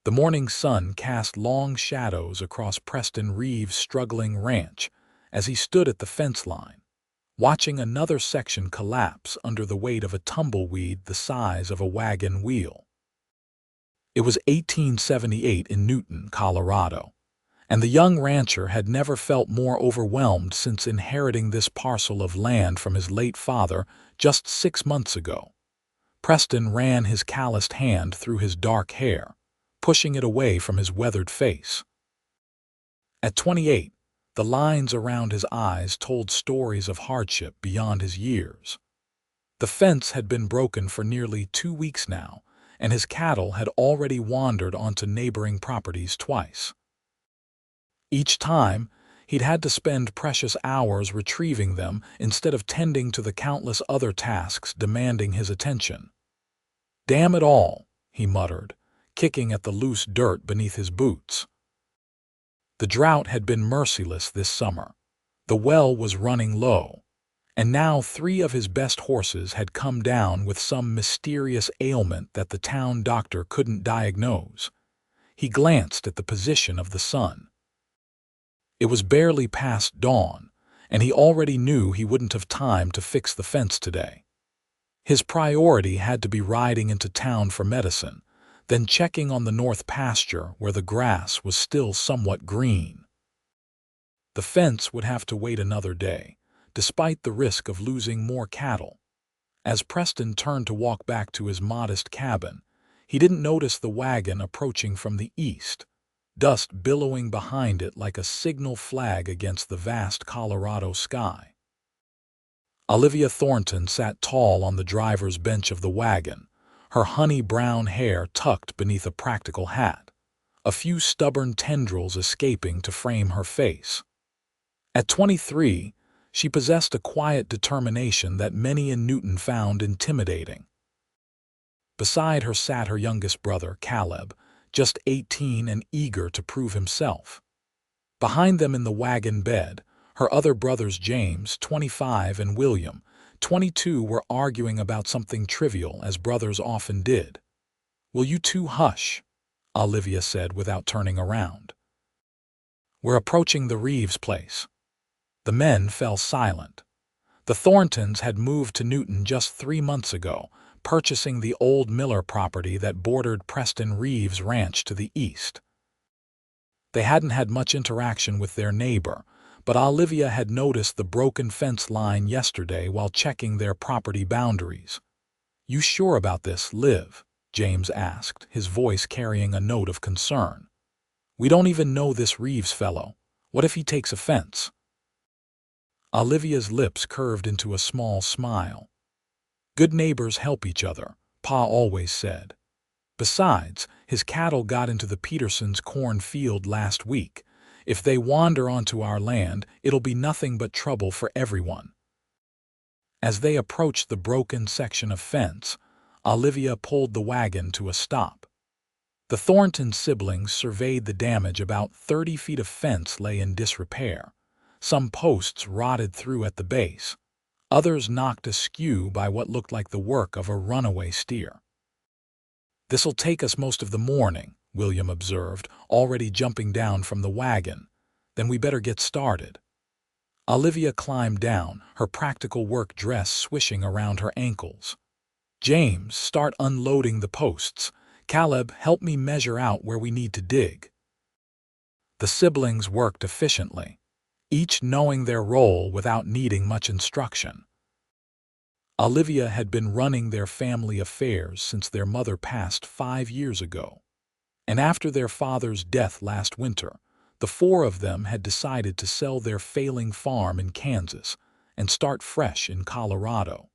The morning sun cast long shadows across Preston Reeves' struggling ranch as he stood at the fence line, watching another section collapse under the weight of a tumbleweed the size of a wagon wheel. It was 1878 in Newton, Colorado, and the young rancher had never felt more overwhelmed since inheriting this parcel of land from his late father just 6 months ago. Preston ran his calloused hand through his dark hair, pushing it away from his weathered face. At 28, the lines around his eyes told stories of hardship beyond his years. The fence had been broken for nearly 2 weeks now, and his cattle had already wandered onto neighboring properties twice. Each time, he'd had to spend precious hours retrieving them instead of tending to the countless other tasks demanding his attention. "Damn it all," he muttered, kicking at the loose dirt beneath his boots. The drought had been merciless this summer. The well was running low, and now 3 of his best horses had come down with some mysterious ailment that the town doctor couldn't diagnose. He glanced at the position of the sun. It was barely past dawn, and he already knew he wouldn't have time to fix the fence today. His priority had to be riding into town for medicine, then checking on the north pasture where the grass was still somewhat green. The fence would have to wait another day, despite the risk of losing more cattle. As Preston turned to walk back to his modest cabin, he didn't notice the wagon approaching from the east, dust billowing behind it like a signal flag against the vast Colorado sky. Olivia Thornton sat tall on the driver's bench of the wagon, her honey-brown hair tucked beneath a practical hat, a few stubborn tendrils escaping to frame her face. At 23, she possessed a quiet determination that many in Newton found intimidating. Beside her sat her youngest brother, Caleb, just 18 and eager to prove himself. Behind them in the wagon bed, her other brothers James, 25, and William, 22, were arguing about something trivial, as brothers often did. "Will you two hush?" Olivia said without turning around. "We're approaching the Reeves place." The men fell silent. The Thorntons had moved to Newton just 3 months ago, purchasing the old Miller property that bordered Preston Reeves' ranch to the east. They hadn't had much interaction with their neighbor, but Olivia had noticed the broken fence line yesterday while checking their property boundaries. "You sure about this, Liv?" James asked, his voice carrying a note of concern. "We don't even know this Reeves fellow. What if he takes offense?" Olivia's lips curved into a small smile. "Good neighbors help each other," Pa always said. "Besides, his cattle got into the Petersons' cornfield last week. If they wander onto our land, it'll be nothing but trouble for everyone." As they approached the broken section of fence, Olivia pulled the wagon to a stop. The Thornton siblings surveyed the damage. About 30 feet of fence lay in disrepair. Some posts rotted through at the base, others knocked askew by what looked like the work of a runaway steer. "This'll take us most of the morning," William observed, already jumping down from the wagon. "Then we better get started." Olivia climbed down, her practical work dress swishing around her ankles. "James, start unloading the posts. Caleb, help me measure out where we need to dig." The siblings worked efficiently, each knowing their role without needing much instruction. Olivia had been running their family affairs since their mother passed 5 years ago, and after their father's death last winter, the 4 of them had decided to sell their failing farm in Kansas and start fresh in Colorado.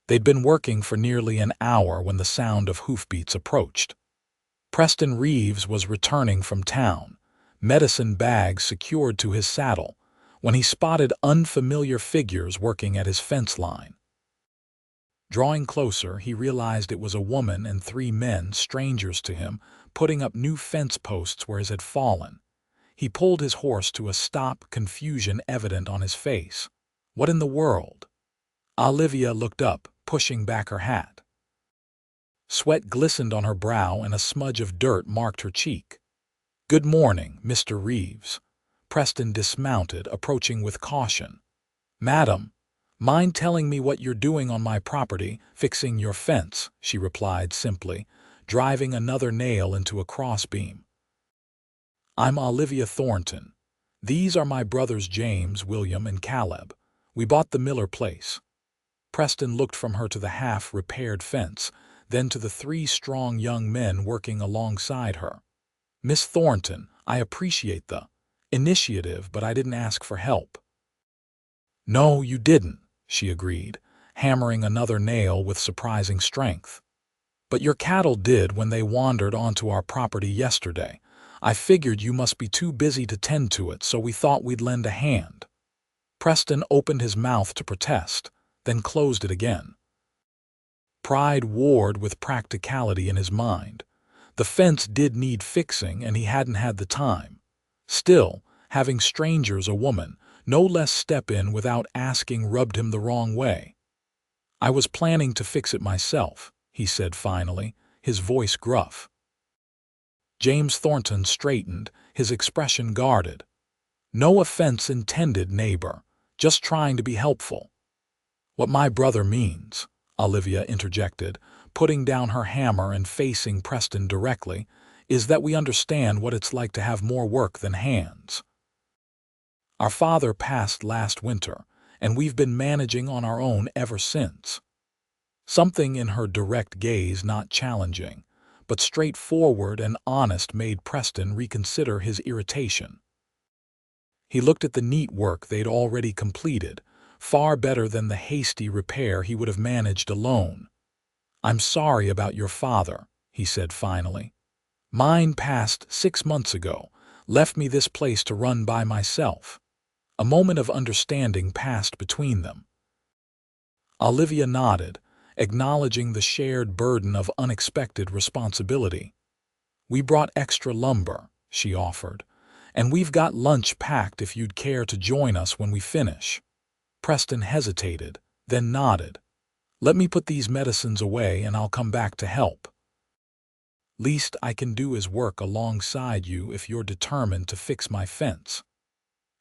They'd been working for nearly an hour when the sound of hoofbeats approached. Preston Reeves was returning from town, medicine bags secured to his saddle, when he spotted unfamiliar figures working at his fence line. Drawing closer, he realized it was a woman and 3 men, strangers to him, putting up new fence posts where his had fallen. He pulled his horse to a stop, confusion evident on his face. "What in the world?" Olivia looked up, pushing back her hat. Sweat glistened on her brow and a smudge of dirt marked her cheek. "Good morning, Mr. Reeves." Preston dismounted, approaching with caution. "Madam, mind telling me what you're doing on my property, fixing your fence," she replied simply, driving another nail into a crossbeam. "I'm Olivia Thornton. These are my brothers James, William, and Caleb. We bought the Miller place." Preston looked from her to the half-repaired fence, then to the three strong young men working alongside her. "Miss Thornton, I appreciate the initiative, but I didn't ask for help." "No, you didn't," she agreed, hammering another nail with surprising strength. "But your cattle did when they wandered onto our property yesterday. I figured you must be too busy to tend to it, so we thought we'd lend a hand." Preston opened his mouth to protest, then closed it again. Pride warred with practicality in his mind. The fence did need fixing, and he hadn't had the time. Still, having strangers, a woman, no less, step in without asking rubbed him the wrong way. "I was planning to fix it myself," he said finally, his voice gruff. James Thornton straightened, his expression guarded. "No offense intended, neighbor. Just trying to be helpful." "What my brother means," Olivia interjected, putting down her hammer and facing Preston directly, "is that we understand what it's like to have more work than hands. Our father passed last winter, and we've been managing on our own ever since." Something in her direct gaze, not challenging, but straightforward and honest, made Preston reconsider his irritation. He looked at the neat work they'd already completed, far better than the hasty repair he would have managed alone. "I'm sorry about your father," he said finally. "Mine passed 6 months ago, left me this place to run by myself." A moment of understanding passed between them. Olivia nodded, acknowledging the shared burden of unexpected responsibility. "We brought extra lumber," she offered, "and we've got lunch packed if you'd care to join us when we finish." Preston hesitated, then nodded. "Let me put these medicines away and I'll come back to help. Least I can do is work alongside you if you're determined to fix my fence."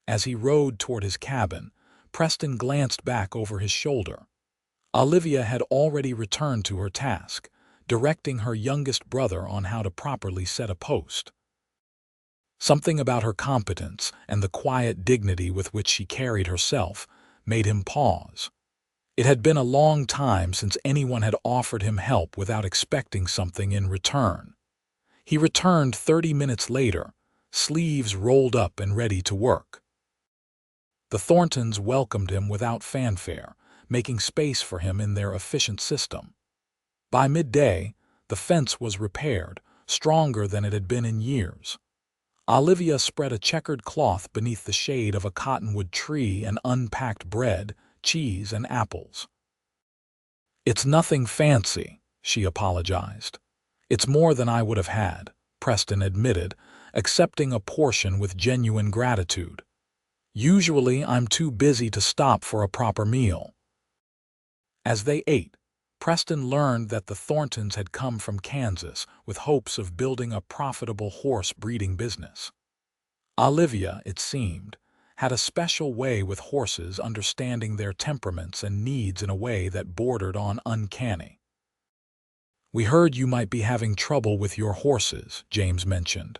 As he rode toward his cabin, Preston glanced back over his shoulder. Olivia had already returned to her task, directing her youngest brother on how to properly set a post. Something about her competence and the quiet dignity with which she carried herself made him pause. It had been a long time since anyone had offered him help without expecting something in return. He returned 30 minutes later, sleeves rolled up and ready to work. The Thorntons welcomed him without fanfare, making space for him in their efficient system. By midday, the fence was repaired, stronger than it had been in years. Olivia spread a checkered cloth beneath the shade of a cottonwood tree and unpacked bread, cheese, and apples. "It's nothing fancy," she apologized. "It's more than I would have had," Preston admitted, accepting a portion with genuine gratitude. "Usually I'm too busy to stop for a proper meal." As they ate, Preston learned that the Thorntons had come from Kansas with hopes of building a profitable horse breeding business. Olivia, it seemed, had a special way with horses, understanding their temperaments and needs in a way that bordered on uncanny. "We heard you might be having trouble with your horses," James mentioned.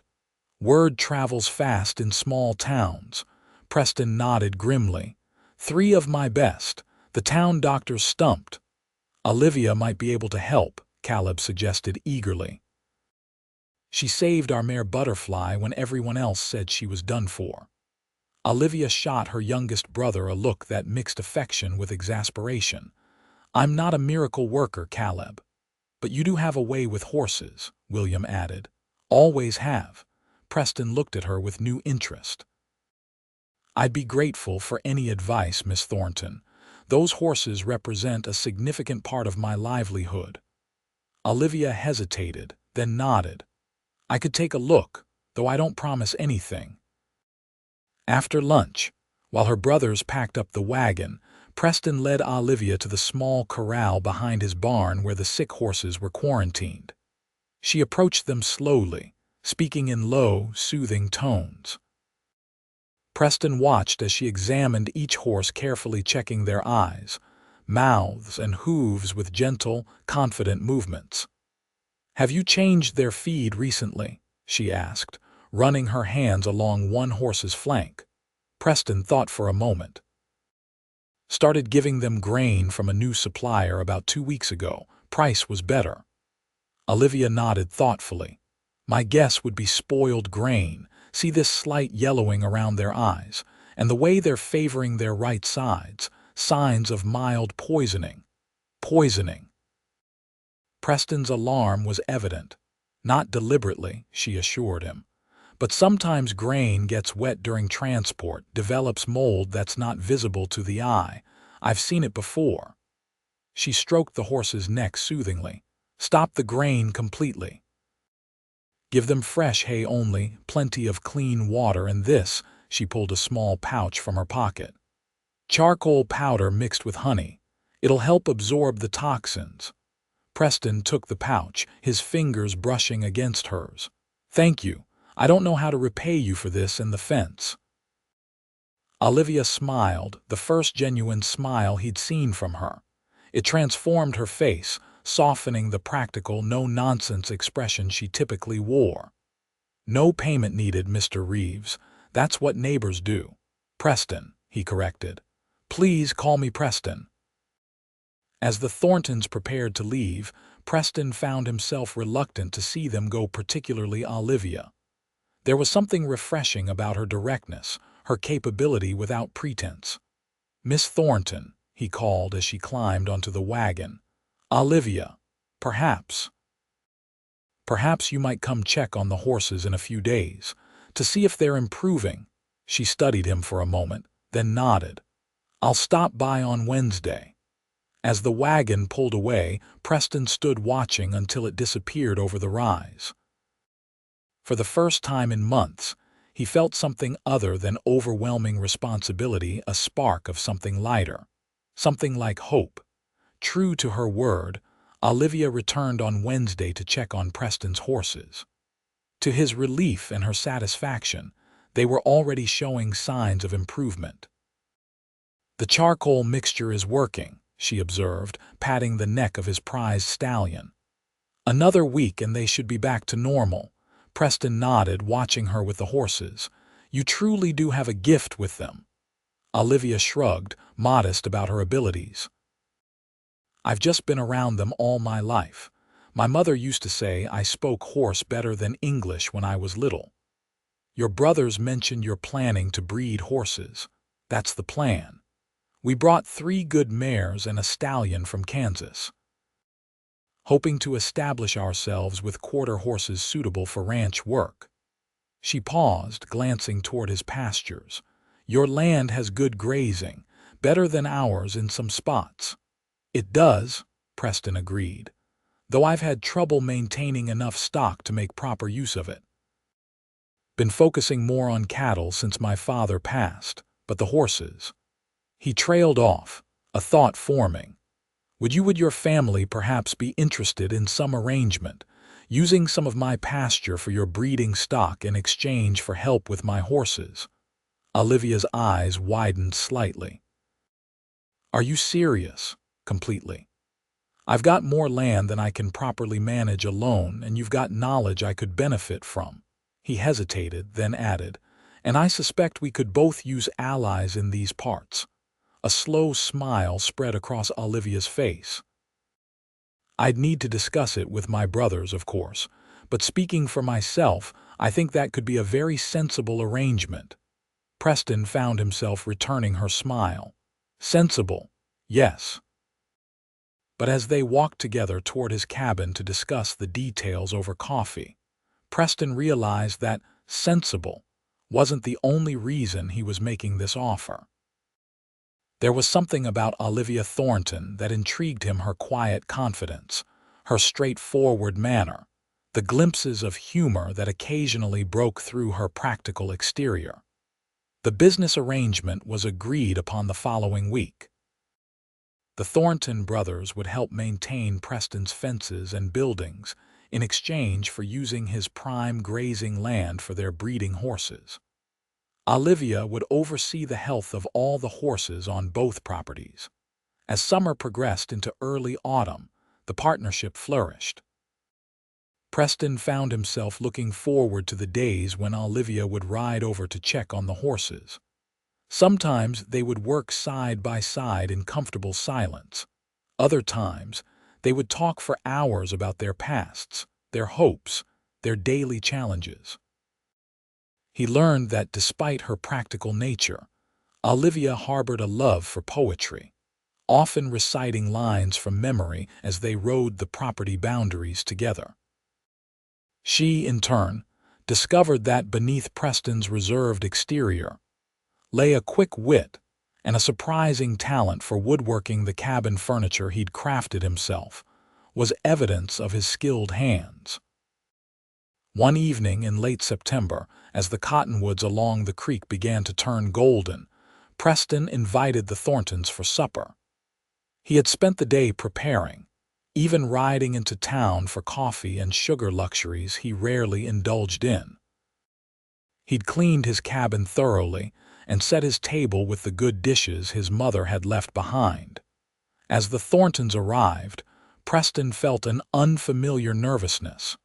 "Word travels fast in small towns." Preston nodded grimly. "3 of my best. The town doctor's stumped." "Olivia might be able to help," Caleb suggested eagerly. "She saved our mare Butterfly when everyone else said she was done for." Olivia shot her youngest brother a look that mixed affection with exasperation. "I'm not a miracle worker, Caleb." "But you do have a way with horses," William added. "Always have." Preston looked at her with new interest. "I'd be grateful for any advice, Miss Thornton. Those horses represent a significant part of my livelihood." Olivia hesitated, then nodded. "I could take a look, though I don't promise anything." After lunch, while her brothers packed up the wagon, Preston led Olivia to the small corral behind his barn where the sick horses were quarantined. She approached them slowly, speaking in low, soothing tones. Preston watched as she examined each horse, carefully checking their eyes, mouths, and hooves with gentle, confident movements. "Have you changed their feed recently?" she asked, running her hands along one horse's flank. Preston thought for a moment. "Started giving them grain from a new supplier about 2 weeks ago. Price was better." Olivia nodded thoughtfully. "My guess would be spoiled grain. See this slight yellowing around their eyes, and the way they're favoring their right sides, signs of mild poisoning." Poisoning. Preston's alarm was evident. "Not deliberately," she assured him. "But sometimes grain gets wet during transport, develops mold that's not visible to the eye. I've seen it before." She stroked the horse's neck soothingly. "Stop the grain completely. Give them fresh hay only, plenty of clean water, and this," she pulled a small pouch from her pocket. "Charcoal powder mixed with honey. It'll help absorb the toxins." Preston took the pouch, his fingers brushing against hers. "Thank you. I don't know how to repay you for this and the fence." Olivia smiled, the first genuine smile he'd seen from her. It transformed her face, softening the practical, no-nonsense expression she typically wore. "No payment needed, Mr. Reeves. That's what neighbors do." "Preston," he corrected. "Please call me Preston." As the Thorntons prepared to leave, Preston found himself reluctant to see them go, particularly Olivia. There was something refreshing about her directness, her capability without pretense. "Miss Thornton," he called as she climbed onto the wagon. "Olivia, perhaps you might come check on the horses in a few days, to see if they're improving." She studied him for a moment, then nodded. "I'll stop by on Wednesday." As the wagon pulled away, Preston stood watching until it disappeared over the rise. For the first time in months, he felt something other than overwhelming responsibility, a spark of something lighter, something like hope. True to her word, Olivia returned on Wednesday to check on Preston's horses. To his relief and her satisfaction, they were already showing signs of improvement. "The charcoal mixture is working," she observed, patting the neck of his prized stallion. "Another week and they should be back to normal." Preston nodded, watching her with the horses. "You truly do have a gift with them." Olivia shrugged, modest about her abilities. "I've just been around them all my life. My mother used to say I spoke horse better than English when I was little." "Your brothers mentioned you're planning to breed horses." "That's the plan. We brought 3 good mares and a stallion from Kansas, hoping to establish ourselves with quarter horses suitable for ranch work." She paused, glancing toward his pastures. "Your land has good grazing, better than ours in some spots." "It does," Preston agreed, "though I've had trouble maintaining enough stock to make proper use of it. Been focusing more on cattle since my father passed, but the horses—" He trailed off, a thought forming. Would your family perhaps be interested in some arrangement, using some of my pasture for your breeding stock in exchange for help with my horses?" Olivia's eyes widened slightly. "Are you serious?" "Completely. I've got more land than I can properly manage alone, and you've got knowledge I could benefit from." He hesitated, then added, "And I suspect we could both use allies in these parts." A slow smile spread across Olivia's face. "I'd need to discuss it with my brothers, of course, but speaking for myself, I think that could be a very sensible arrangement." Preston found himself returning her smile. "Sensible, yes." But as they walked together toward his cabin to discuss the details over coffee, Preston realized that sensible wasn't the only reason he was making this offer. There was something about Olivia Thornton that intrigued him: her quiet confidence, her straightforward manner, the glimpses of humor that occasionally broke through her practical exterior. The business arrangement was agreed upon the following week. The Thornton brothers would help maintain Preston's fences and buildings in exchange for using his prime grazing land for their breeding horses. Olivia would oversee the health of all the horses on both properties. As summer progressed into early autumn, the partnership flourished. Preston found himself looking forward to the days when Olivia would ride over to check on the horses. Sometimes they would work side by side in comfortable silence. Other times, they would talk for hours about their pasts, their hopes, their daily challenges. He learned that despite her practical nature, Olivia harbored a love for poetry, often reciting lines from memory as they rode the property boundaries together. She, in turn, discovered that beneath Preston's reserved exterior lay a quick wit and a surprising talent for woodworking. The cabin furniture he'd crafted himself was evidence of his skilled hands. One evening in late September, as the cottonwoods along the creek began to turn golden, Preston invited the Thorntons for supper. He had spent the day preparing, even riding into town for coffee and sugar luxuries he rarely indulged in. He'd cleaned his cabin thoroughly and set his table with the good dishes his mother had left behind. As the Thorntons arrived, Preston felt an unfamiliar nervousness.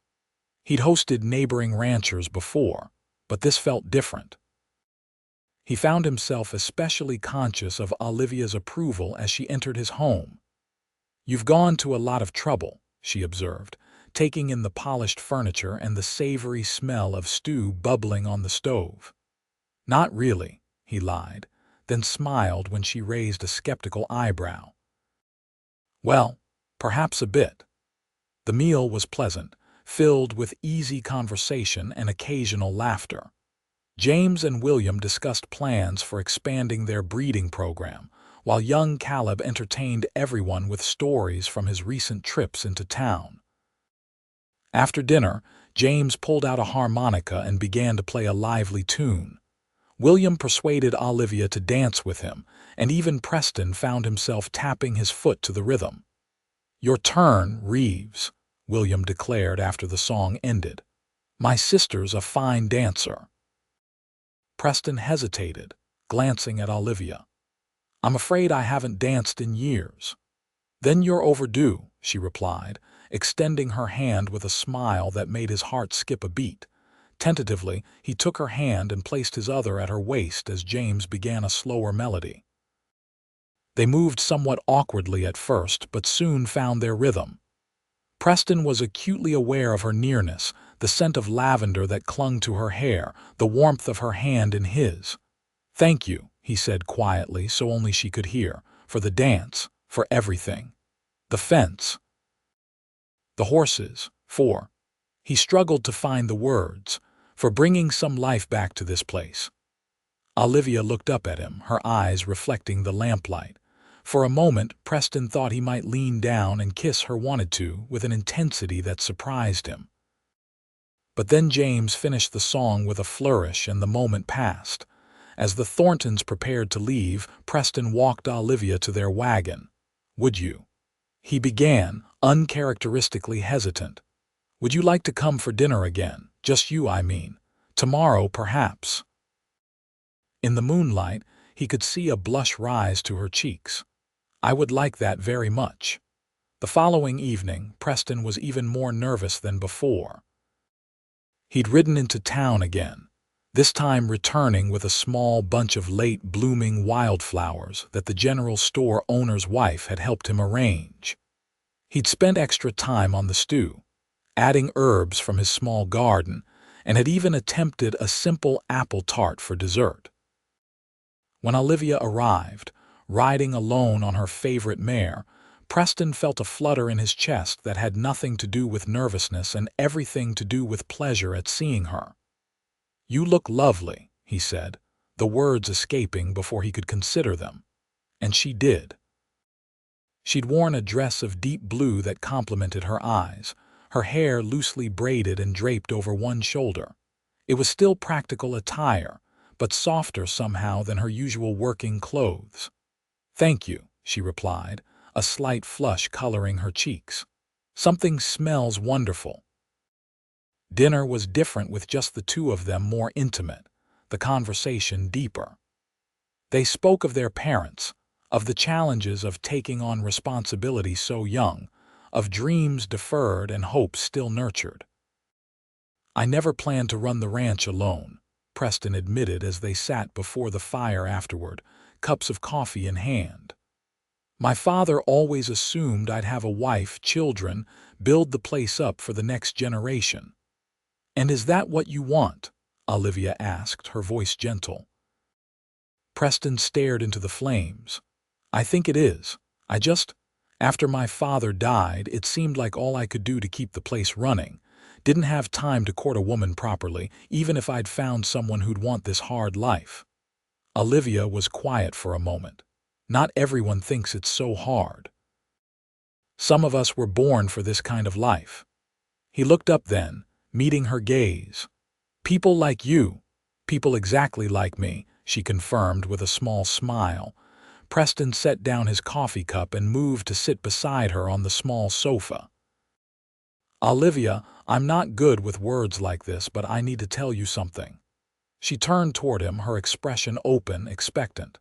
He'd hosted neighboring ranchers before, but this felt different. He found himself especially conscious of Olivia's approval as she entered his home. "You've gone to a lot of trouble," she observed, taking in the polished furniture and the savory smell of stew bubbling on the stove. "Not really," he lied, then smiled when she raised a skeptical eyebrow. "Well, perhaps a bit." The meal was pleasant, filled with easy conversation and occasional laughter. James and William discussed plans for expanding their breeding program, while young Caleb entertained everyone with stories from his recent trips into town. After dinner, James pulled out a harmonica and began to play a lively tune. William persuaded Olivia to dance with him, and even Preston found himself tapping his foot to the rhythm. "Your turn, Reeves," William declared after the song ended. "My sister's a fine dancer." Preston hesitated, glancing at Olivia. "I'm afraid I haven't danced in years." "Then you're overdue," she replied, extending her hand with a smile that made his heart skip a beat. Tentatively, he took her hand and placed his other at her waist as James began a slower melody. They moved somewhat awkwardly at first, but soon found their rhythm. Preston was acutely aware of her nearness, the scent of lavender that clung to her hair, the warmth of her hand in his. "Thank you," he said quietly so only she could hear, "for the dance, for everything. The fence. The horses, for—" he struggled to find the words, "for bringing some life back to this place." Olivia looked up at him, her eyes reflecting the lamplight. For a moment, Preston thought he might lean down and kiss her, wanted to, with an intensity that surprised him. But then James finished the song with a flourish and the moment passed. As the Thorntons prepared to leave, Preston walked Olivia to their wagon. "Would you?" he began, uncharacteristically hesitant. "Would you like to come for dinner again? Just you, I mean. Tomorrow, perhaps." In the moonlight, he could see a blush rise to her cheeks. "I would like that very much." The following evening, Preston was even more nervous than before. He'd ridden into town again, this time returning with a small bunch of late-blooming wildflowers that the general store owner's wife had helped him arrange. He'd spent extra time on the stew, adding herbs from his small garden, and had even attempted a simple apple tart for dessert. When Olivia arrived, riding alone on her favorite mare, Preston felt a flutter in his chest that had nothing to do with nervousness and everything to do with pleasure at seeing her. "You look lovely," he said, the words escaping before he could consider them. And she did. She'd worn a dress of deep blue that complemented her eyes, her hair loosely braided and draped over one shoulder. It was still practical attire, but softer somehow than her usual working clothes. "Thank you," she replied, a slight flush coloring her cheeks. "Something smells wonderful." Dinner was different with just the two of them, more intimate, the conversation deeper. They spoke of their parents, of the challenges of taking on responsibility so young, of dreams deferred and hopes still nurtured. "I never planned to run the ranch alone," Preston admitted as they sat before the fire afterward, cups of coffee in hand. "My father always assumed I'd have a wife, children, build the place up for the next generation." "And is that what you want?" Olivia asked, her voice gentle. Preston stared into the flames. "I think it is. After my father died, it seemed like all I could do to keep the place running. Didn't have time to court a woman properly, even if I'd found someone who'd want this hard life." Olivia was quiet for a moment. "Not everyone thinks it's so hard. Some of us were born for this kind of life." He looked up then, meeting her gaze. "People like you. People exactly like me," she confirmed with a small smile. Preston set down his coffee cup and moved to sit beside her on the small sofa. "Olivia, I'm not good with words like this, but I need to tell you something." She turned toward him, her expression open, expectant.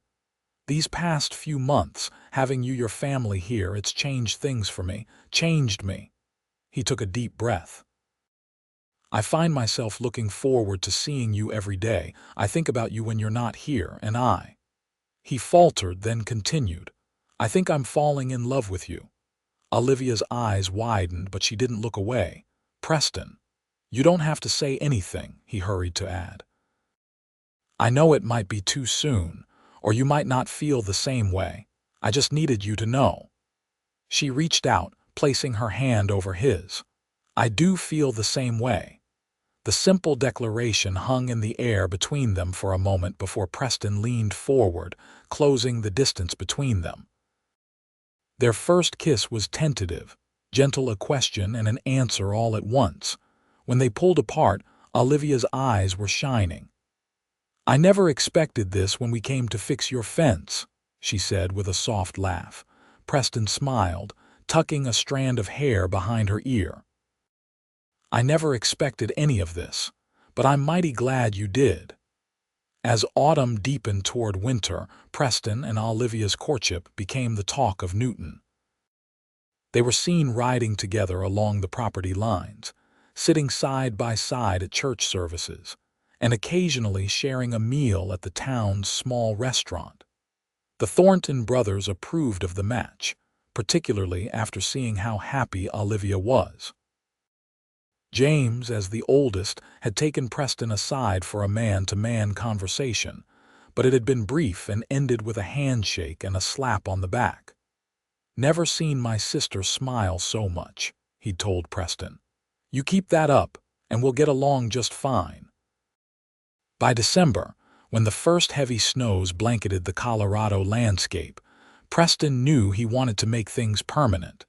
"These past few months, having your family here, it's changed things for me, changed me." He took a deep breath. "I find myself looking forward to seeing you every day. I think about you when you're not here, and I—" He faltered, then continued, "I think I'm falling in love with you." Olivia's eyes widened, but she didn't look away. "Preston, you don't have to say anything," he hurried to add. "I know it might be too soon, or you might not feel the same way. I just needed you to know." She reached out, placing her hand over his. "I do feel the same way." The simple declaration hung in the air between them for a moment before Preston leaned forward, closing the distance between them. Their first kiss was tentative, gentle, a question and an answer all at once. When they pulled apart, Olivia's eyes were shining. "I never expected this when we came to fix your fence," she said with a soft laugh. Preston smiled, tucking a strand of hair behind her ear. "I never expected any of this, but I'm mighty glad you did." As autumn deepened toward winter, Preston and Olivia's courtship became the talk of Newton. They were seen riding together along the property lines, sitting side by side at church services, and occasionally sharing a meal at the town's small restaurant. The Thornton brothers approved of the match, particularly after seeing how happy Olivia was. James, as the oldest, had taken Preston aside for a man-to-man conversation, but it had been brief and ended with a handshake and a slap on the back. "Never seen my sister smile so much," he'd told Preston. "You keep that up, and we'll get along just fine." By December, when the first heavy snows blanketed the Colorado landscape, Preston knew he wanted to make things permanent.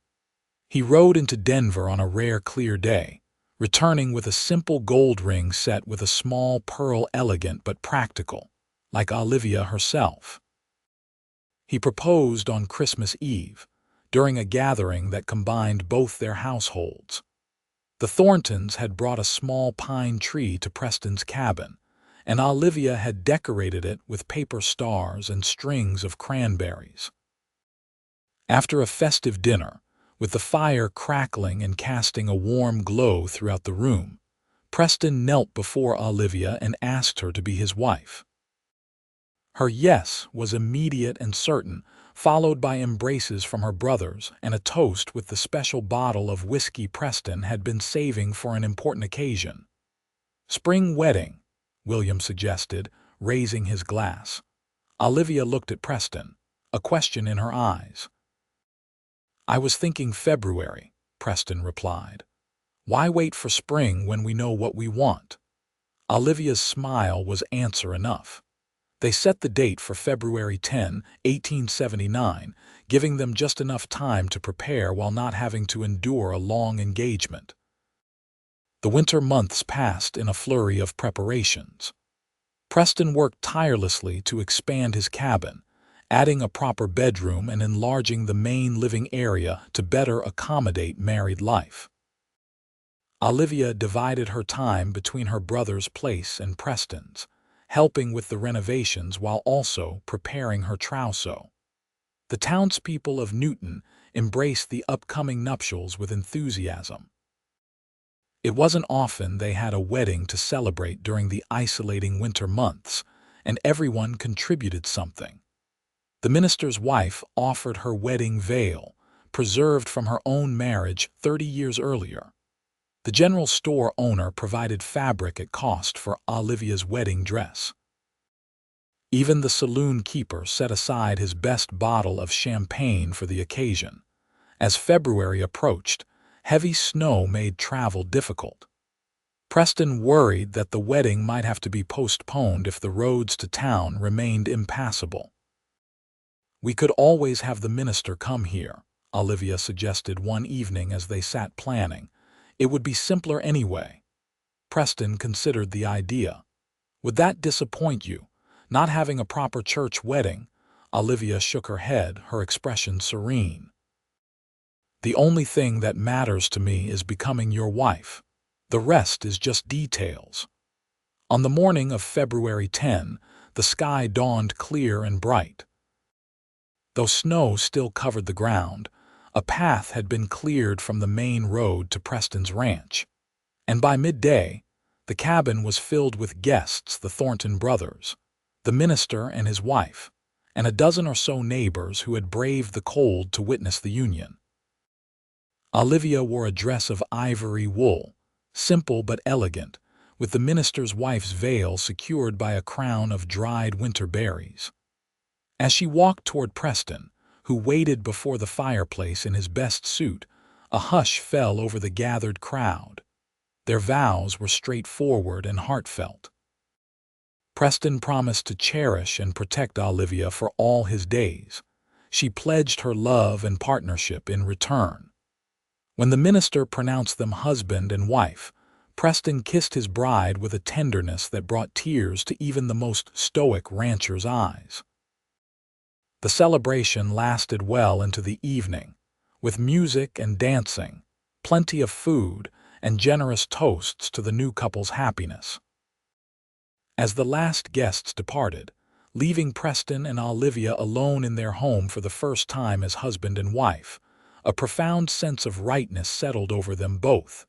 He rode into Denver on a rare clear day, returning with a simple gold ring set with a small pearl, elegant but practical, like Olivia herself. He proposed on Christmas Eve, during a gathering that combined both their households. The Thorntons had brought a small pine tree to Preston's cabin, and Olivia had decorated it with paper stars and strings of cranberries. After a festive dinner, with the fire crackling and casting a warm glow throughout the room, Preston knelt before Olivia and asked her to be his wife. Her yes was immediate and certain, followed by embraces from her brothers and a toast with the special bottle of whiskey Preston had been saving for an important occasion. "Spring wedding," William suggested, raising his glass. Olivia looked at Preston, a question in her eyes. "I was thinking February," Preston replied. "Why wait for spring when we know what we want?" Olivia's smile was answer enough. They set the date for February 10, 1879, giving them just enough time to prepare while not having to endure a long engagement. The winter months passed in a flurry of preparations. Preston worked tirelessly to expand his cabin, adding a proper bedroom and enlarging the main living area to better accommodate married life. Olivia divided her time between her brother's place and Preston's, helping with the renovations while also preparing her trousseau. The townspeople of Newton embraced the upcoming nuptials with enthusiasm. It wasn't often they had a wedding to celebrate during the isolating winter months, and everyone contributed something. The minister's wife offered her wedding veil, preserved from her own marriage 30 years earlier. The general store owner provided fabric at cost for Olivia's wedding dress. Even the saloon keeper set aside his best bottle of champagne for the occasion. As February approached, heavy snow made travel difficult. Preston worried that the wedding might have to be postponed if the roads to town remained impassable. "We could always have the minister come here," Olivia suggested one evening as they sat planning. "It would be simpler anyway." Preston considered the idea. "Would that disappoint you, not having a proper church wedding?" Olivia shook her head, her expression serene. "The only thing that matters to me is becoming your wife. The rest is just details." On the morning of February 10, the sky dawned clear and bright. Though snow still covered the ground, a path had been cleared from the main road to Preston's ranch, and by midday, the cabin was filled with guests: the Thornton brothers, the minister and his wife, and a dozen or so neighbors who had braved the cold to witness the union. Olivia wore a dress of ivory wool, simple but elegant, with the minister's wife's veil secured by a crown of dried winter berries. As she walked toward Preston, who waited before the fireplace in his best suit, a hush fell over the gathered crowd. Their vows were straightforward and heartfelt. Preston promised to cherish and protect Olivia for all his days. She pledged her love and partnership in return. When the minister pronounced them husband and wife, Preston kissed his bride with a tenderness that brought tears to even the most stoic rancher's eyes. The celebration lasted well into the evening, with music and dancing, plenty of food, and generous toasts to the new couple's happiness. As the last guests departed, leaving Preston and Olivia alone in their home for the first time as husband and wife, a profound sense of rightness settled over them both.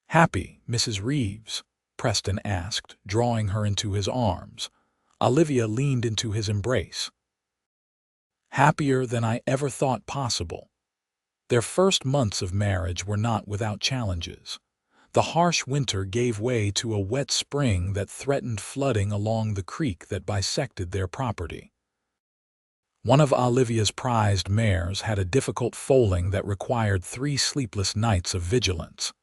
"Happy, Mrs. Reeves?" Preston asked, drawing her into his arms. Olivia leaned into his embrace. "Happier than I ever thought possible." Their first months of marriage were not without challenges. The harsh winter gave way to a wet spring that threatened flooding along the creek that bisected their property. One of Olivia's prized mares had a difficult foaling that required 3 sleepless nights of vigilance.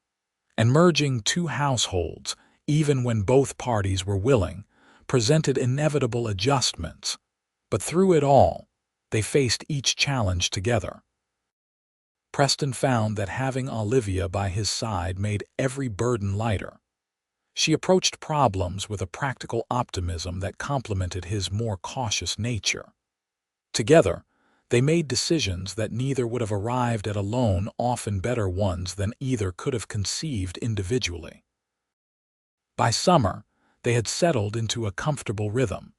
And merging 2 households, even when both parties were willing, presented inevitable adjustments. But through it all, they faced each challenge together. Preston found that having Olivia by his side made every burden lighter. She approached problems with a practical optimism that complemented his more cautious nature. Together, they made decisions that neither would have arrived at alone, often better ones than either could have conceived individually. By summer, they had settled into a comfortable rhythm.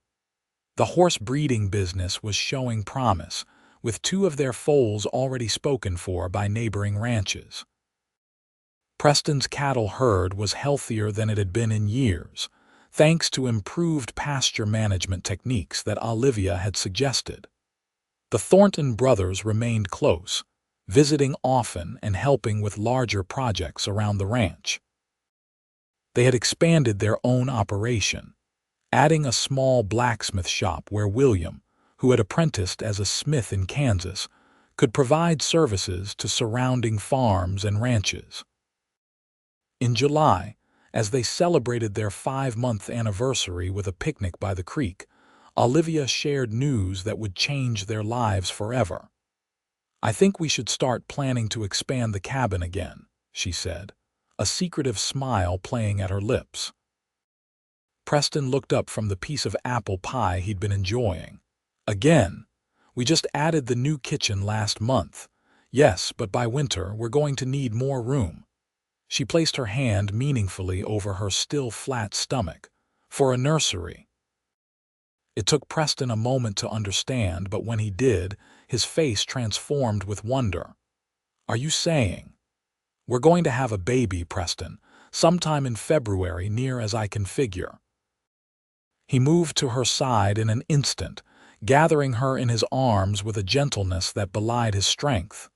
The horse breeding business was showing promise, with 2 of their foals already spoken for by neighboring ranches. Preston's cattle herd was healthier than it had been in years, thanks to improved pasture management techniques that Olivia had suggested. The Thornton brothers remained close, visiting often and helping with larger projects around the ranch. They had expanded their own operation, adding a small blacksmith shop where William, who had apprenticed as a smith in Kansas, could provide services to surrounding farms and ranches. In July, as they celebrated their 5-month anniversary with a picnic by the creek, Olivia shared news that would change their lives forever. "I think we should start planning to expand the cabin again," she said, a secretive smile playing at her lips. Preston looked up from the piece of apple pie he'd been enjoying. "Again, We just added the new kitchen last month. Yes, but by winter we're going to need more room." She placed her hand meaningfully over her still flat stomach. "For a nursery." It took Preston a moment to understand, but when he did, his face transformed with wonder. "Are you saying—" "We're going to have a baby, Preston, sometime in February, near as I can figure." He moved to her side in an instant, gathering her in his arms with a gentleness that belied his strength.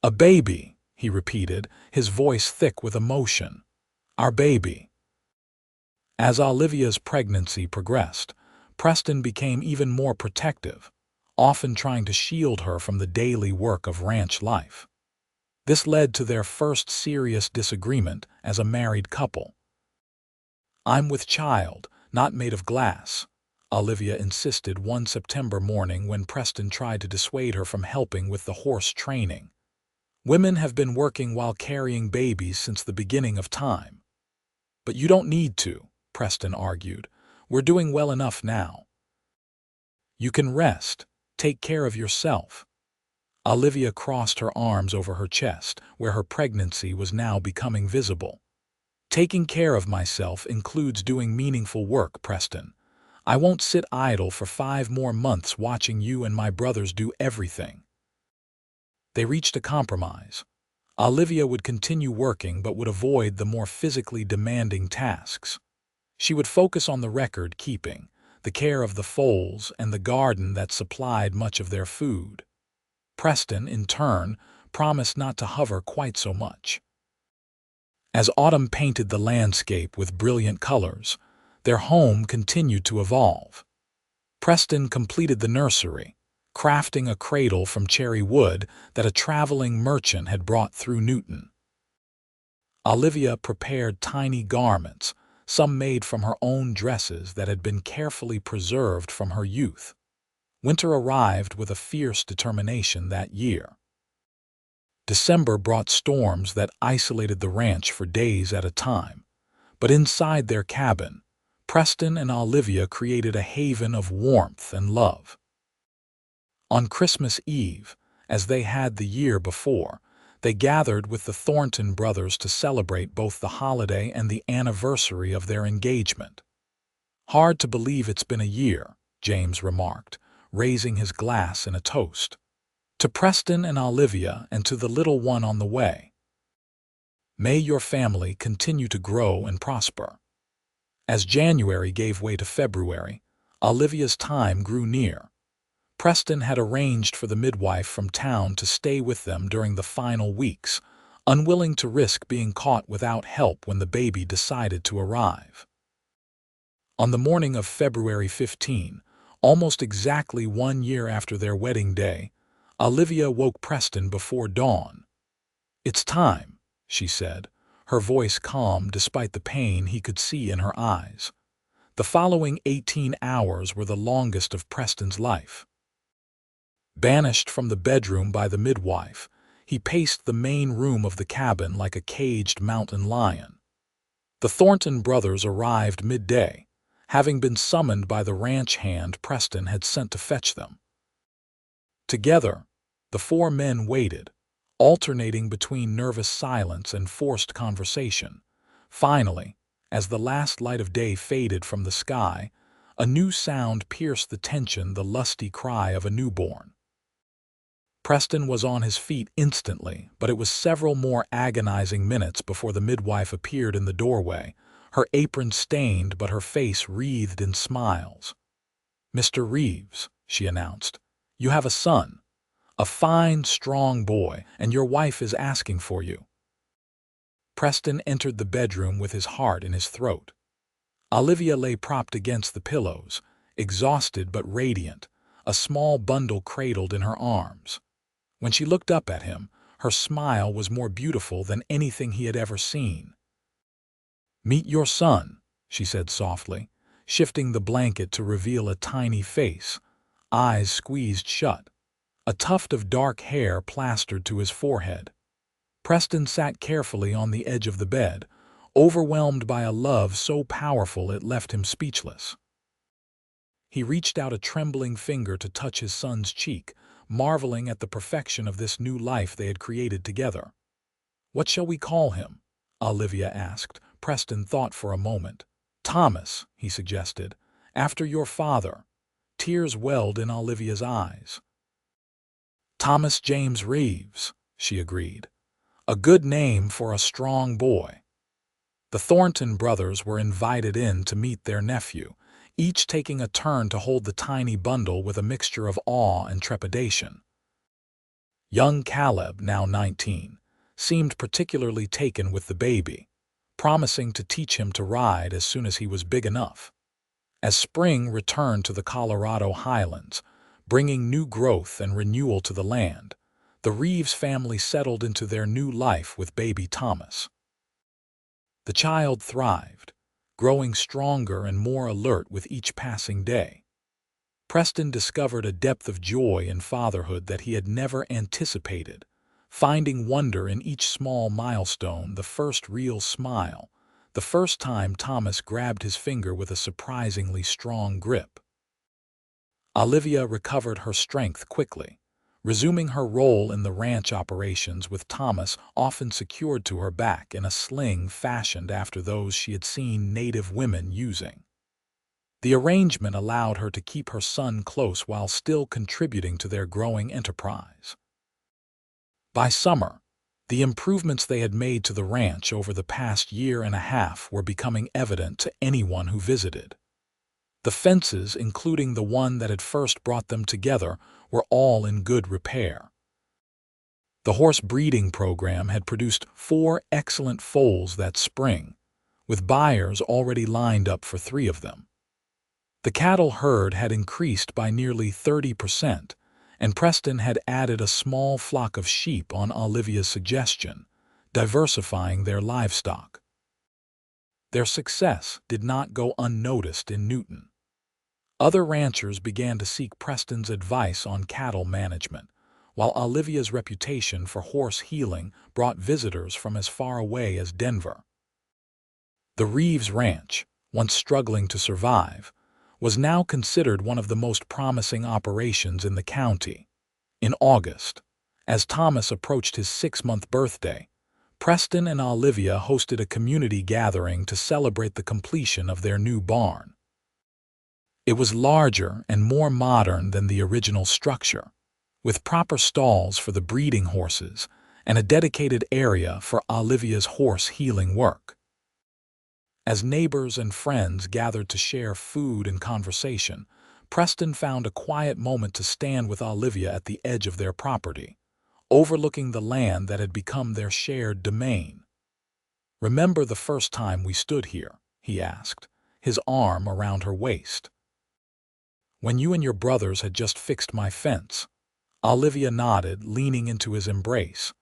"A baby," he repeated, his voice thick with emotion. "Our baby." As Olivia's pregnancy progressed, Preston became even more protective, often trying to shield her from the daily work of ranch life. This led to their first serious disagreement as a married couple. "I'm with child, not made of glass," Olivia insisted one September morning when Preston tried to dissuade her from helping with the horse training. "Women have been working while carrying babies since the beginning of time." "But you don't need to," Preston argued. "We're doing well enough now." "You can rest, take care of yourself." Olivia crossed her arms over her chest, where her pregnancy was now becoming visible. "Taking care of myself includes doing meaningful work, Preston. I won't sit idle for 5 more months watching you and my brothers do everything." They reached a compromise. Olivia would continue working but would avoid the more physically demanding tasks. She would focus on the record keeping, the care of the foals, and the garden that supplied much of their food. Preston, in turn, promised not to hover quite so much. As autumn painted the landscape with brilliant colors, their home continued to evolve. Preston completed the nursery, crafting a cradle from cherry wood that a traveling merchant had brought through Newton. Olivia prepared tiny garments, some made from her own dresses that had been carefully preserved from her youth. Winter arrived with a fierce determination that year. December brought storms that isolated the ranch for days at a time, but inside their cabin, Preston and Olivia created a haven of warmth and love. On Christmas Eve, as they had the year before, they gathered with the Thornton brothers to celebrate both the holiday and the anniversary of their engagement. "Hard to believe it's been a year," James remarked, raising his glass in a toast. "To Preston and Olivia and to the little one on the way. May your family continue to grow and prosper." As January gave way to February, Olivia's time grew near. Preston had arranged for the midwife from town to stay with them during the final weeks, unwilling to risk being caught without help when the baby decided to arrive. On the morning of February 15, almost exactly 1 year after their wedding day, Olivia woke Preston before dawn. "It's time," she said, her voice calm despite the pain he could see in her eyes. The following 18 hours were the longest of Preston's life. Banished from the bedroom by the midwife, he paced the main room of the cabin like a caged mountain lion. The Thornton brothers arrived midday, having been summoned by the ranch hand Preston had sent to fetch them. Together, the 4 men waited, alternating between nervous silence and forced conversation. Finally, as the last light of day faded from the sky, a new sound pierced the tension, the lusty cry of a newborn. Preston was on his feet instantly, but it was several more agonizing minutes before the midwife appeared in the doorway, her apron stained but her face wreathed in smiles. "Mr. Reeves," she announced, "you have a son, a fine, strong boy, and your wife is asking for you." Preston entered the bedroom with his heart in his throat. Olivia lay propped against the pillows, exhausted but radiant, a small bundle cradled in her arms. When she looked up at him, her smile was more beautiful than anything he had ever seen. "Meet your son," she said softly, shifting the blanket to reveal a tiny face, eyes squeezed shut, a tuft of dark hair plastered to his forehead. Preston sat carefully on the edge of the bed, overwhelmed by a love so powerful it left him speechless. He reached out a trembling finger to touch his son's cheek, marveling at the perfection of this new life they had created together. "What shall we call him?" Olivia asked. Preston thought for a moment. "Thomas," he suggested, "after your father." Tears welled in Olivia's eyes. "Thomas James Reeves," she agreed. "A good name for a strong boy." The Thornton brothers were invited in to meet their nephew, each taking a turn to hold the tiny bundle with a mixture of awe and trepidation. Young Caleb, now 19, seemed particularly taken with the baby, promising to teach him to ride as soon as he was big enough. As spring returned to the Colorado highlands, bringing new growth and renewal to the land, the Reeves family settled into their new life with baby Thomas. The child thrived, growing stronger and more alert with each passing day. Preston discovered a depth of joy in fatherhood that he had never anticipated, finding wonder in each small milestone, the first real smile, the first time Thomas grabbed his finger with a surprisingly strong grip. Olivia recovered her strength quickly, resuming her role in the ranch operations with Thomas often secured to her back in a sling fashioned after those she had seen native women using. The arrangement allowed her to keep her son close while still contributing to their growing enterprise. By summer, the improvements they had made to the ranch over the past year and a half were becoming evident to anyone who visited. The fences, including the one that had first brought them together, were all in good repair. The horse breeding program had produced 4 excellent foals that spring, with buyers already lined up for 3 of them. The cattle herd had increased by nearly 30%, and Preston had added a small flock of sheep on Olivia's suggestion, diversifying their livestock. Their success did not go unnoticed in Newton. Other ranchers began to seek Preston's advice on cattle management, while Olivia's reputation for horse healing brought visitors from as far away as Denver. The Reeves Ranch, once struggling to survive, was now considered one of the most promising operations in the county. In August, as Thomas approached his 6-month birthday, Preston and Olivia hosted a community gathering to celebrate the completion of their new barn. It was larger and more modern than the original structure, with proper stalls for the breeding horses and a dedicated area for Olivia's horse healing work. As neighbors and friends gathered to share food and conversation, Preston found a quiet moment to stand with Olivia at the edge of their property, overlooking the land that had become their shared domain. "Remember the first time we stood here?" he asked, his arm around her waist. "When you and your brothers had just fixed my fence." Olivia nodded, leaning into his embrace.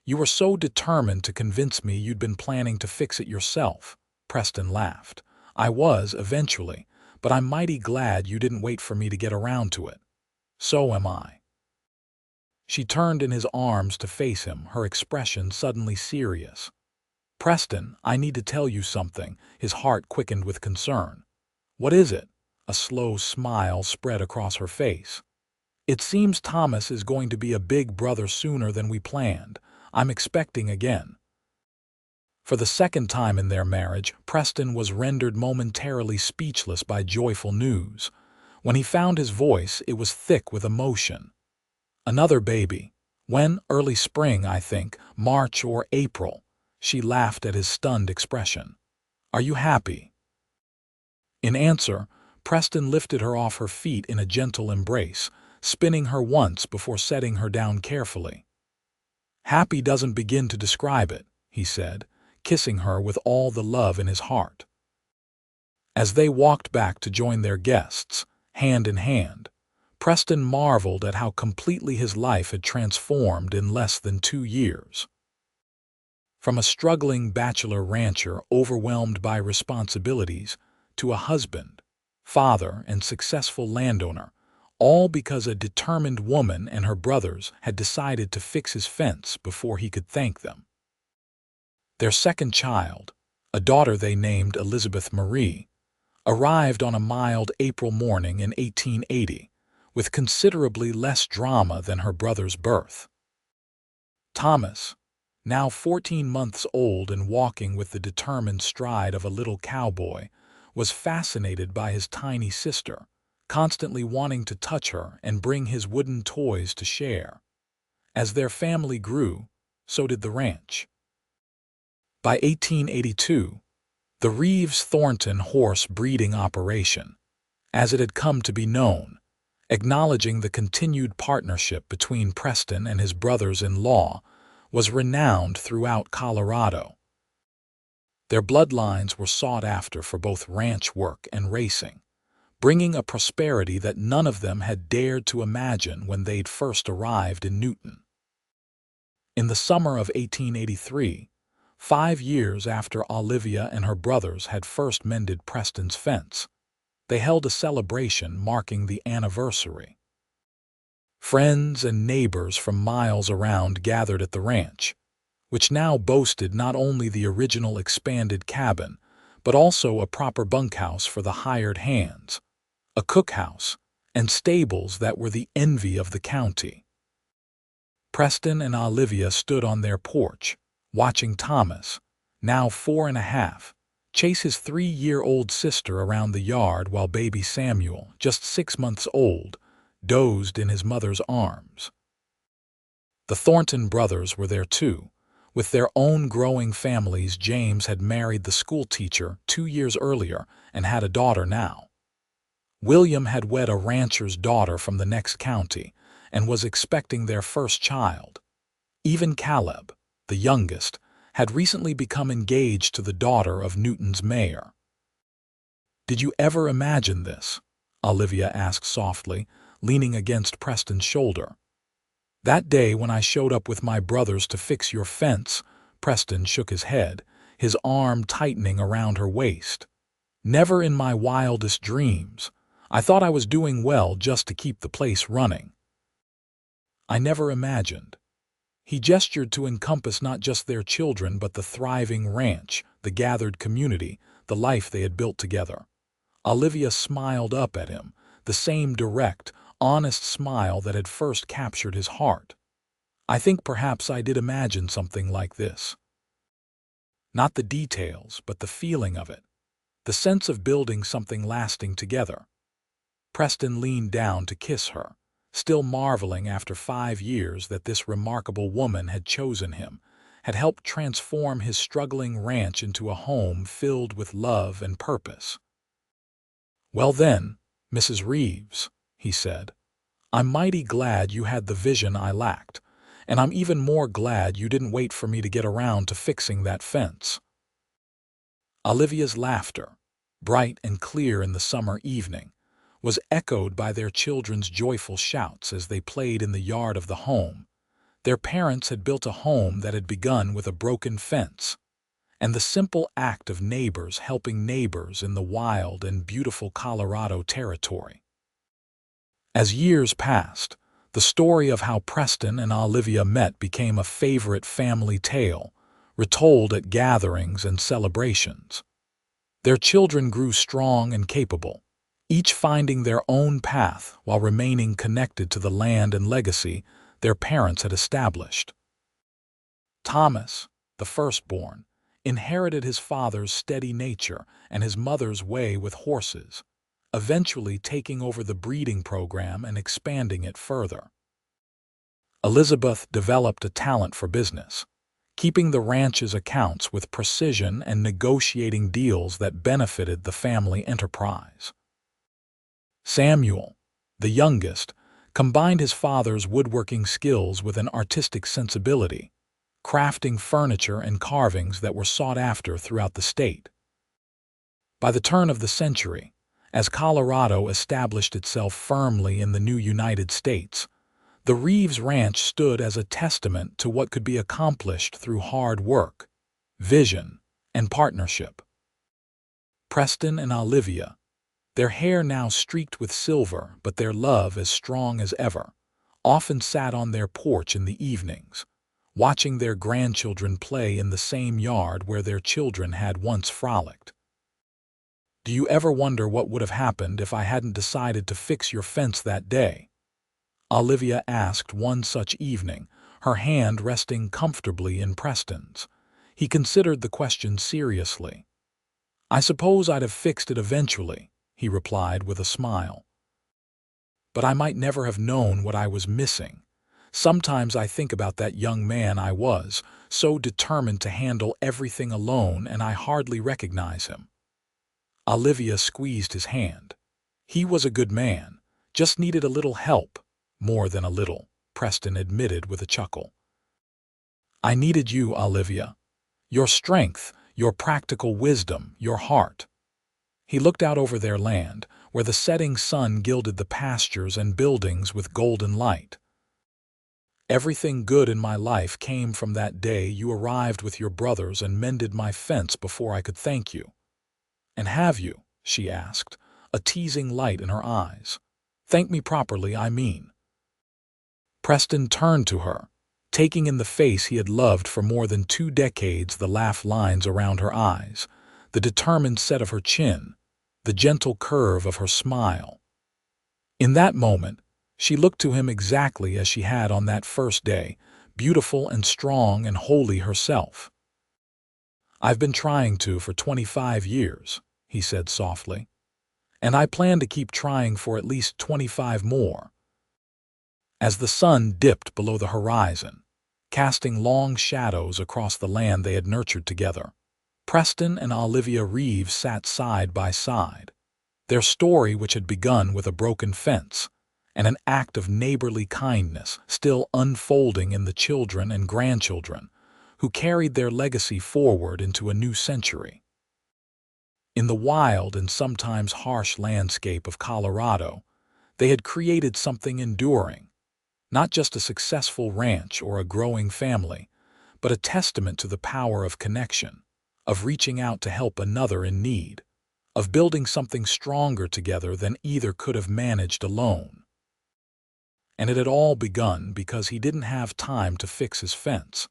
"You were so determined to convince me you'd been planning to fix it yourself." Preston laughed. "I was, eventually, but I'm mighty glad you didn't wait for me to get around to it." "So am I." She turned in his arms to face him, her expression suddenly serious. "Preston, I need to tell you something." His heart quickened with concern. "What is it?" A slow smile spread across her face. "It seems Thomas is going to be a big brother sooner than we planned. I'm expecting again." For the second time in their marriage, Preston was rendered momentarily speechless by joyful news. When he found his voice, it was thick with emotion. "Another baby. When? Early spring, I think. March or April." She laughed at his stunned expression. "Are you happy?" In answer, Preston lifted her off her feet in a gentle embrace, spinning her once before setting her down carefully. "Happy doesn't begin to describe it," he said, kissing her with all the love in his heart. As they walked back to join their guests, hand in hand, Preston marveled at how completely his life had transformed in less than 2 years. From a struggling bachelor rancher overwhelmed by responsibilities to a husband, father, and successful landowner, all because a determined woman and her brothers had decided to fix his fence before he could thank them. Their second child, a daughter they named Elizabeth Marie, arrived on a mild April morning in 1880, with considerably less drama than her brother's birth. Thomas, now 14 months old and walking with the determined stride of a little cowboy, was fascinated by his tiny sister, constantly wanting to touch her and bring his wooden toys to share. As their family grew, so did the ranch. By 1882, the Reeves-Thornton horse breeding operation, as it had come to be known, acknowledging the continued partnership between Preston and his brothers-in-law, was renowned throughout Colorado. Their bloodlines were sought after for both ranch work and racing, bringing a prosperity that none of them had dared to imagine when they'd first arrived in Newton. In the summer of 1883, 5 years after Olivia and her brothers had first mended Preston's fence, they held a celebration marking the anniversary. Friends and neighbors from miles around gathered at the ranch, which now boasted not only the original expanded cabin, but also a proper bunkhouse for the hired hands, a cookhouse, and stables that were the envy of the county. Preston and Olivia stood on their porch, watching Thomas, now 4.5, chase his 3-year-old sister around the yard while baby Samuel, just 6 months old, dozed in his mother's arms. The Thornton brothers were there too. With their own growing families, James had married the schoolteacher 2 years earlier and had a daughter now. William had wed a rancher's daughter from the next county and was expecting their first child. Even Caleb, the youngest, had recently become engaged to the daughter of Newton's mayor. "Did you ever imagine this?" Olivia asked softly, leaning against Preston's shoulder. "That day when I showed up with my brothers to fix your fence," Preston shook his head, his arm tightening around her waist. "Never in my wildest dreams. I thought I was doing well just to keep the place running. I never imagined." He gestured to encompass not just their children but the thriving ranch, the gathered community, the life they had built together. Olivia smiled up at him, the same direct, honest smile that had first captured his heart. "I think perhaps I did imagine something like this. Not the details, but the feeling of it, the sense of building something lasting together." Preston leaned down to kiss her, still marveling after 5 years that this remarkable woman had chosen him, had helped transform his struggling ranch into a home filled with love and purpose. "Well then, Mrs. Reeves," he said, "I'm mighty glad you had the vision I lacked, and I'm even more glad you didn't wait for me to get around to fixing that fence." Olivia's laughter, bright and clear in the summer evening, was echoed by their children's joyful shouts as they played in the yard of the home. Their parents had built a home that had begun with a broken fence, and the simple act of neighbors helping neighbors in the wild and beautiful Colorado territory. As years passed, the story of how Preston and Olivia met became a favorite family tale, retold at gatherings and celebrations. Their children grew strong and capable, each finding their own path while remaining connected to the land and legacy their parents had established. Thomas, the firstborn, inherited his father's steady nature and his mother's way with horses, eventually taking over the breeding program and expanding it further. Elizabeth developed a talent for business, keeping the ranch's accounts with precision and negotiating deals that benefited the family enterprise. Samuel, the youngest, combined his father's woodworking skills with an artistic sensibility, crafting furniture and carvings that were sought after throughout the state. By the turn of the century, as Colorado established itself firmly in the new United States, the Reeves Ranch stood as a testament to what could be accomplished through hard work, vision, and partnership. Preston and Olivia, their hair now streaked with silver but their love as strong as ever, often sat on their porch in the evenings, watching their grandchildren play in the same yard where their children had once frolicked. Do you ever wonder what would have happened if I hadn't decided to fix your fence that day?" Olivia asked one such evening, her hand resting comfortably in Preston's. He considered the question seriously. "I suppose I'd have fixed it eventually," he replied with a smile. "But I might never have known what I was missing. Sometimes I think about that young man I was, so determined to handle everything alone, and I hardly recognize him." Olivia squeezed his hand. "He was a good man, just needed a little help." "More than a little," Preston admitted with a chuckle. "I needed you, Olivia. Your strength, your practical wisdom, your heart." He looked out over their land, where the setting sun gilded the pastures and buildings with golden light. "Everything good in my life came from that day you arrived with your brothers and mended my fence before I could thank you." "And have you?" she asked, a teasing light in her eyes. "Thank me properly, I mean." Preston turned to her, taking in the face he had loved for more than 2 decades, the laugh lines around her eyes, the determined set of her chin, the gentle curve of her smile. In that moment, she looked to him exactly as she had on that first day, beautiful and strong and wholly herself. "I've been trying to for 25 years, he said softly. "And I plan to keep trying for at least 25 more." As the sun dipped below the horizon, casting long shadows across the land they had nurtured together, Preston and Olivia Reeves sat side by side, their story, which had begun with a broken fence and an act of neighborly kindness, still unfolding in the children and grandchildren who carried their legacy forward into a new century. In the wild and sometimes harsh landscape of Colorado, they had created something enduring, not just a successful ranch or a growing family, but a testament to the power of connection, of reaching out to help another in need, of building something stronger together than either could have managed alone. And it had all begun because he didn't have time to fix his fence,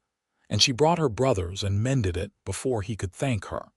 and she brought her brothers and mended it before he could thank her.